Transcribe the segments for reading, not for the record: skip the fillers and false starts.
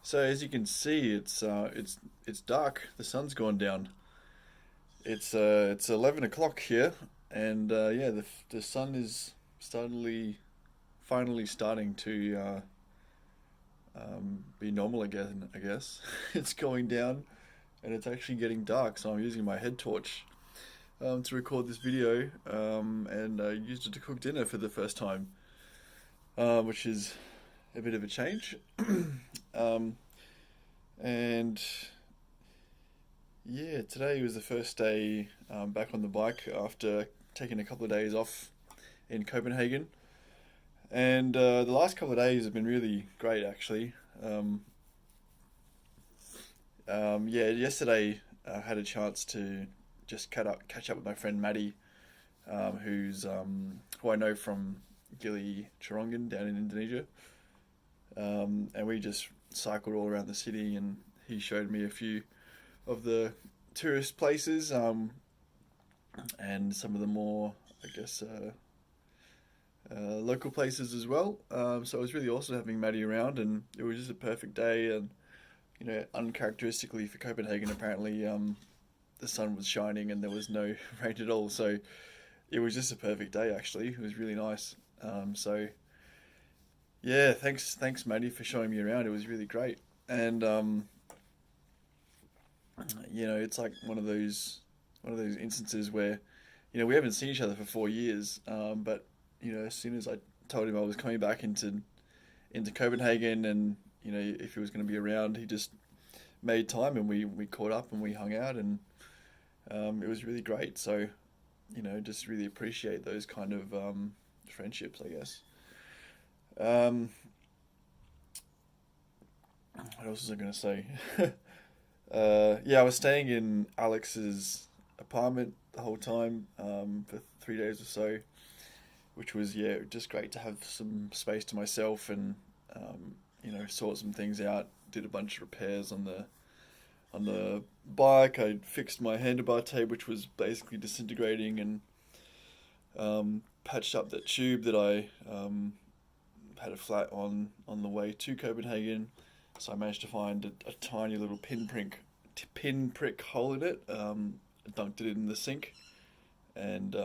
So as you can see, it's dark. The sun's gone down. It's 11 o'clock here, and yeah, the sun is finally starting to be normal again. I guess it's going down, and it's actually getting dark. So I'm using my head torch to record this video, and I used it to cook dinner for the first time, which is a bit of a change. um, and Yeah, today was the first day back on the bike after taking a couple of days off in Copenhagen. And the last couple of days have been really great, actually. Yeah, yesterday I had a chance to just catch up with my friend Maddie, who I know from Gili Charongan down in Indonesia. And we just cycled all around the city, and he showed me a few of the tourist places, and some of the more, I guess, local places as well. So it was really awesome having Maddie around, and it was just a perfect day. And uncharacteristically for Copenhagen, apparently, the sun was shining and there was no rain at all. So it was just a perfect day. Actually, it was really nice. So yeah, thanks, Maddie, for showing me around. It was really great, and it's like one of those instances where, we haven't seen each other for 4 years, but as soon as I told him I was coming back into Copenhagen, and if he was going to be around, he just made time, and we caught up and we hung out, and it was really great. So just really appreciate those kind of friendships, I guess. Um, what else was I going to say? Yeah, I was staying in Alex's apartment the whole time, for 3 days or so, which was, yeah, just great to have some space to myself, and sort some things out. Did a bunch of repairs on the bike. I fixed my handlebar tape, which was basically disintegrating, and patched up that tube that I had a flat on the way to Copenhagen. So I managed to find a tiny little pinprick hole in it. I dunked it in the sink, and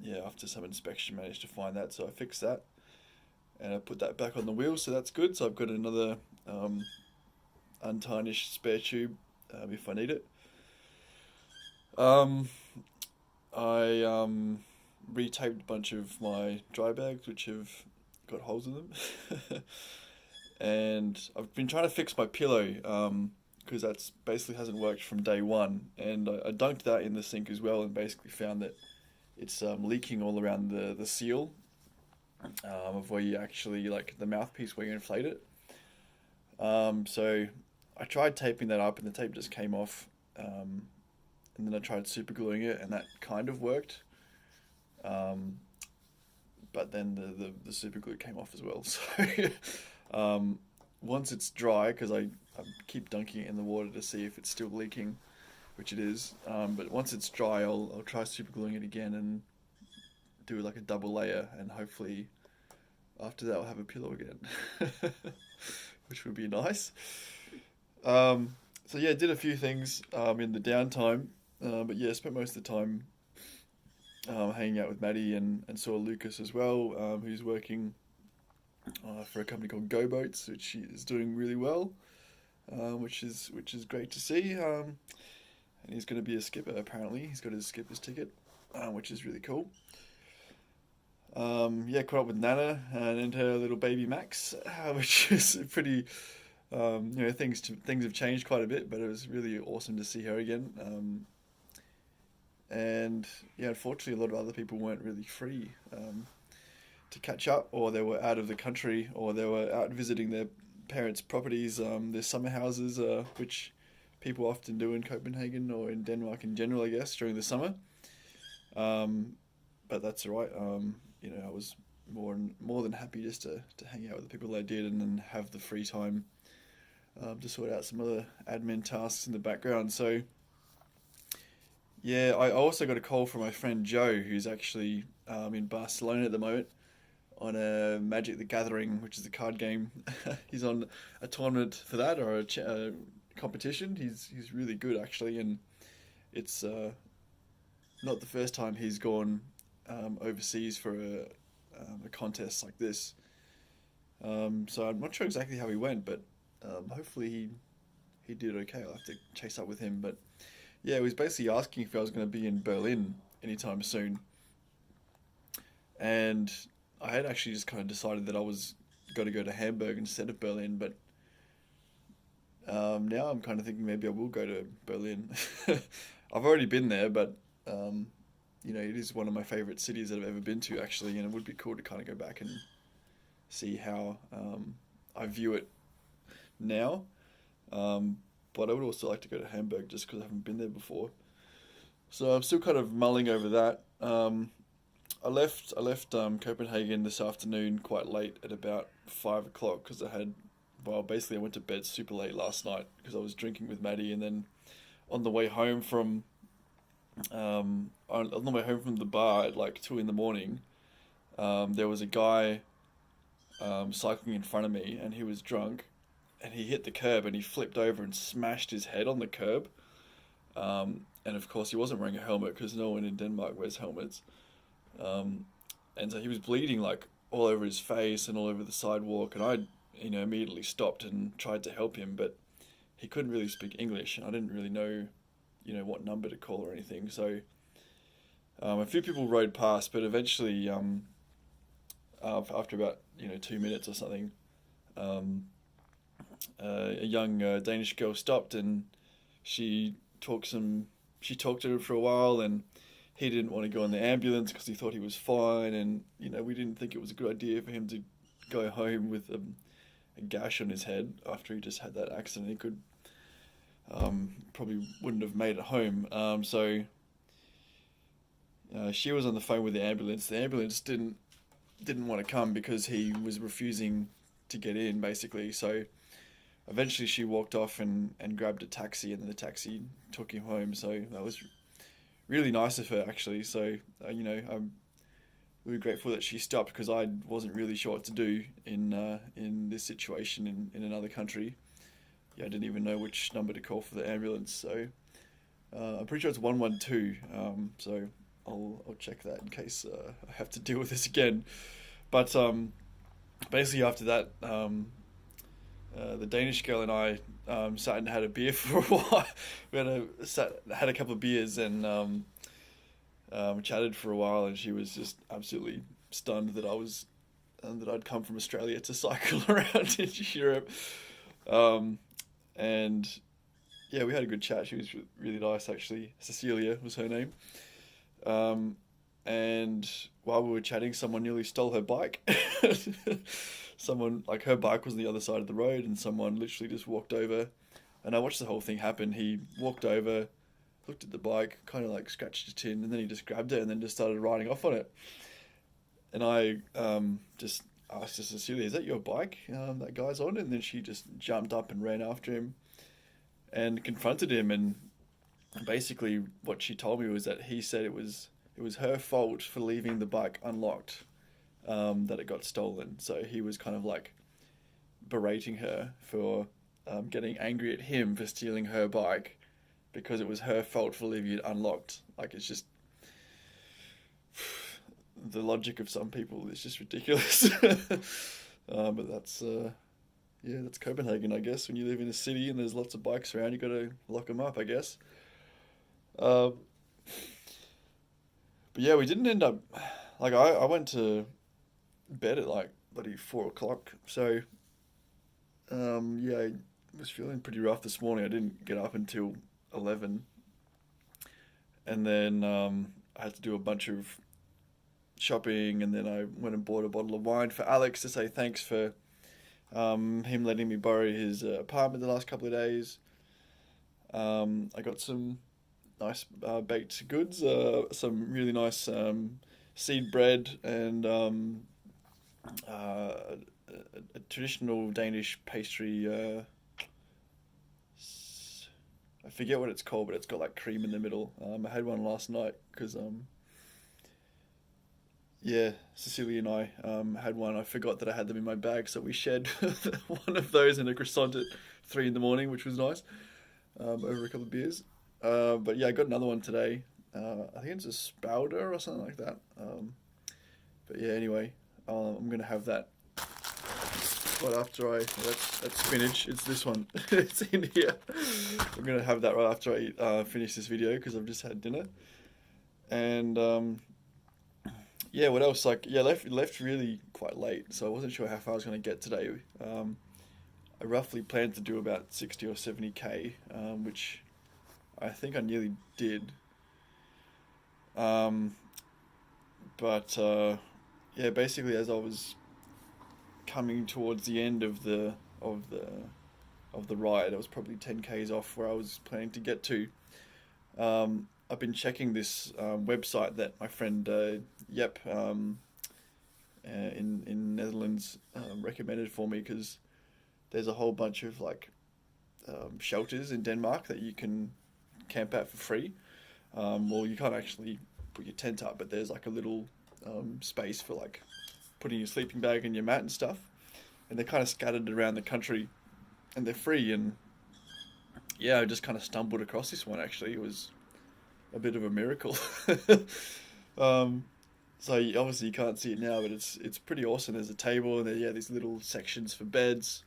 yeah, after some inspection, managed to find that. So I fixed that, and I put that back on the wheel. So that's good. So I've got another untarnished spare tube, if I need it. Um, I retaped a bunch of my dry bags, which have got holes in them. And I've been trying to fix my pillow, because that's basically hasn't worked from day one. And I dunked that in the sink as well, and basically found that it's leaking all around the seal, of where you actually, like, the mouthpiece where you inflate it. So I tried taping that up, and the tape just came off. And then I tried super gluing it, and that kind of worked. Um, but then the super glue came off as well. So once it's dry, because I keep dunking it in the water to see if it's still leaking, which it is. But once it's dry, I'll try super gluing it again and do like a double layer, and hopefully after that I'll have a pillow again, which would be nice. So yeah, did a few things in the downtime, but yeah, spent most of the time hanging out with Maddie, and saw Lucas as well, who's working for a company called Go Boats, which is doing really well, which is great to see. And he's going to be a skipper apparently. He's got his skipper's ticket, which is really cool. Yeah, caught up with Nana and her little baby Max, which is pretty. Things have changed quite a bit, but it was really awesome to see her again. And yeah, unfortunately, a lot of other people weren't really free to catch up, or they were out of the country, or they were out visiting their parents' properties, their summer houses, which people often do in Copenhagen or in Denmark in general, I guess, during the summer. Um, but that's all right. I was more than happy just to hang out with the people I did, and then have the free time to sort out some other admin tasks in the background. So yeah, I also got a call from my friend Joe, who's actually in Barcelona at the moment on a Magic the Gathering, which is a card game. He's on a tournament for that, or a competition. He's really good actually, and it's not the first time he's gone overseas for a contest like this. So I'm not sure exactly how he went, but hopefully he did okay. I'll have to chase up with him. But yeah, he was basically asking if I was going to be in Berlin anytime soon, and I had actually just kind of decided that I was going to go to Hamburg instead of Berlin. But now I'm kind of thinking maybe I will go to Berlin. I've already been there, but it is one of my favorite cities that I've ever been to actually, and it would be cool to kind of go back and see how I view it now. But I would also like to go to Hamburg just because I haven't been there before. So I'm still kind of mulling over that. I left Copenhagen this afternoon quite late at about 5 o'clock because basically I went to bed super late last night because I was drinking with Maddie, and then on the way home from the bar at like 2 in the morning, there was a guy cycling in front of me, and he was drunk, and he hit the curb and he flipped over and smashed his head on the curb. And of course he wasn't wearing a helmet because no one in Denmark wears helmets. And so he was bleeding like all over his face and all over the sidewalk, and I, immediately stopped and tried to help him, but he couldn't really speak English, and I didn't really know, what number to call or anything. So a few people rode past, but eventually, after about 2 minutes or something, a young Danish girl stopped, and she she talked to him for a while, and he didn't want to go in the ambulance because he thought he was fine, and we didn't think it was a good idea for him to go home with a gash on his head after he just had that accident. He could probably wouldn't have made it home. So she was on the phone with the ambulance. The ambulance didn't want to come because he was refusing to get in, basically. So eventually she walked off and grabbed a taxi, and then the taxi took him home. So that was really nice of her, actually. So I'm really grateful that she stopped because I wasn't really sure what to do in this situation in another country. Yeah, I didn't even know which number to call for the ambulance. So I'm pretty sure it's 112. So I'll check that in case I have to deal with this again. But basically after that, the Danish girl and I sat and had a beer for a while. We had a couple of beers and chatted for a while, and she was just absolutely stunned that I'd come from Australia to cycle around in Europe. And yeah, we had a good chat. She was really nice, actually. Cecilia was her name. And while we were chatting, someone nearly stole her bike. Her bike was on the other side of the road, and someone literally just walked over. And I watched the whole thing happen. He walked over, looked at the bike, kind of like scratched its tin, and then he just grabbed it and then just started riding off on it. And I just asked her, Cecilia, is that your bike that guy's on? And then she just jumped up and ran after him and confronted him. And basically what she told me was that he said it was her fault for leaving the bike unlocked, that it got stolen. So he was kind of like berating her for getting angry at him for stealing her bike because it was her fault for leaving it unlocked. Like, it's just the logic of some people is just ridiculous. But that's that's Copenhagen, I guess. When you live in a city and there's lots of bikes around, you got to lock them up, I guess. But yeah, we didn't end up. Like, I went to bed at like bloody 4 o'clock. So I was feeling pretty rough this morning. I didn't get up until 11, and then I had to do a bunch of shopping, and then I went and bought a bottle of wine for Alex to say thanks for him letting me borrow his apartment the last couple of days. I got some nice baked goods, some really nice seed bread, and a traditional Danish pastry. I forget what it's called, but it's got like cream in the middle. I had one last night because Yeah, Cecilia and I had one. I forgot that I had them in my bag, so we shared one of those and a croissant at 3 in the morning, which was nice, over a couple of beers. But yeah, I got another one today. I think it's a spouter or something like that. But yeah, anyway, I'm gonna have that right after that's spinach. It's this one. It's in here. I'm gonna have that right after I finish this video because I've just had dinner. And yeah, what else? Like, yeah, left really quite late, so I wasn't sure how far I was going to get today. I roughly planned to do about 60 or 70k, which I think I nearly did. Um, but yeah, basically, as I was coming towards the end of the of the ride, I was probably 10k's off where I was planning to get to. I've been checking this website that my friend Yep in Netherlands recommended for me because there's a whole bunch of like shelters in Denmark that you can camp at for free. Well, you can't actually put your tent up, but there's like a little space for like putting your sleeping bag and your mat and stuff. And they're kind of scattered around the country, and they're free. And yeah, I just kind of stumbled across this one. Actually, it was a bit of a miracle. um, so obviously you can't see it now, but it's pretty awesome. There's a table and there, yeah, these little sections for beds,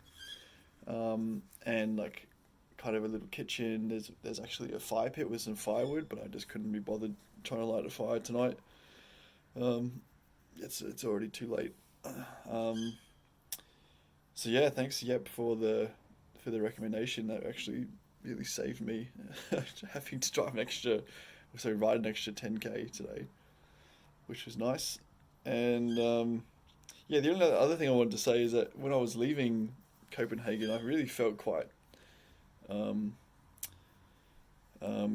and like kind of a little kitchen. There's actually a fire pit with some firewood, but I just couldn't be bothered trying to light a fire tonight. Um, it's already too late. Um, so yeah, thanks Yep for the recommendation. That actually really saved me having to drive an extra, so ride an extra 10k today, which was nice. And yeah, the only other thing I wanted to say is that when I was leaving Copenhagen, I really felt quite um,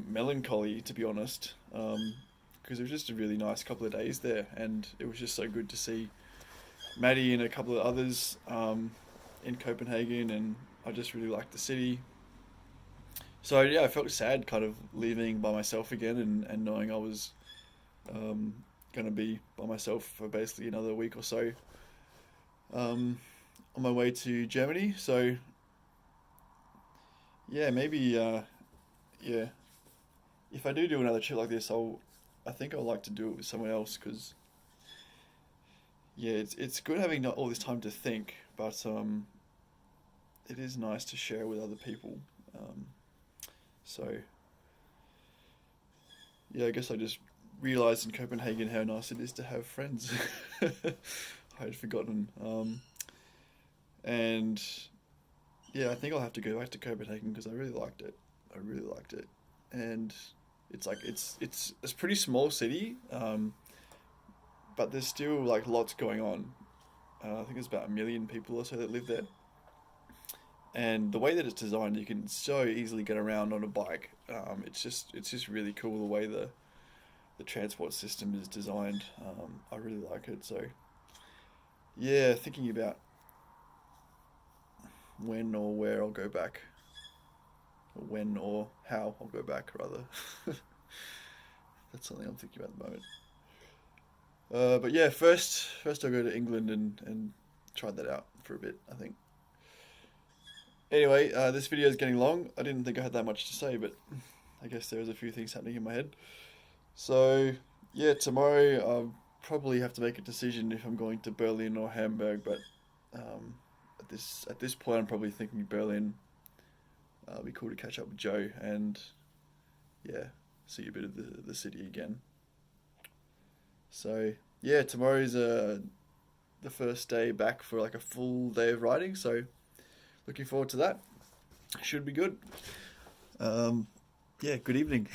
melancholy, to be honest, because it was just a really nice couple of days there, and it was just so good to see Maddie and a couple of others in Copenhagen, and I just really liked the city. So yeah, I felt sad kind of leaving by myself again, and knowing I was um, gonna be by myself for basically another week or so um, on my way to Germany. So yeah, maybe yeah, if I do another trip like this, I think I'll like to do it with someone else because yeah, it's good having not all this time to think, but it is nice to share with other people. Um, so yeah, I guess I just realized in Copenhagen how nice it is to have friends. I had forgotten. And yeah, I think I'll have to go back to Copenhagen because I really liked it. I really liked it, and it's like it's a pretty small city, but there's still like lots going on. I think there's about 1 million people or so that live there, and the way that it's designed, you can so easily get around on a bike. It's just really cool the way the transport system is designed. I really like it. So yeah, thinking about when or where I'll go back, or when or how I'll go back rather. That's something I'm thinking about at the moment. But yeah, first I'll go to England and try that out for a bit, I think. Anyway, this video is getting long. I didn't think I had that much to say, but I guess there's a few things happening in my head. So yeah, tomorrow I'll probably have to make a decision if I'm going to Berlin or Hamburg, but at this point I'm probably thinking Berlin. It'll be cool to catch up with Joe and yeah, see a bit of the city again. So yeah, tomorrow's the first day back for like a full day of riding, so looking forward to that. Should be good. Yeah, good evening.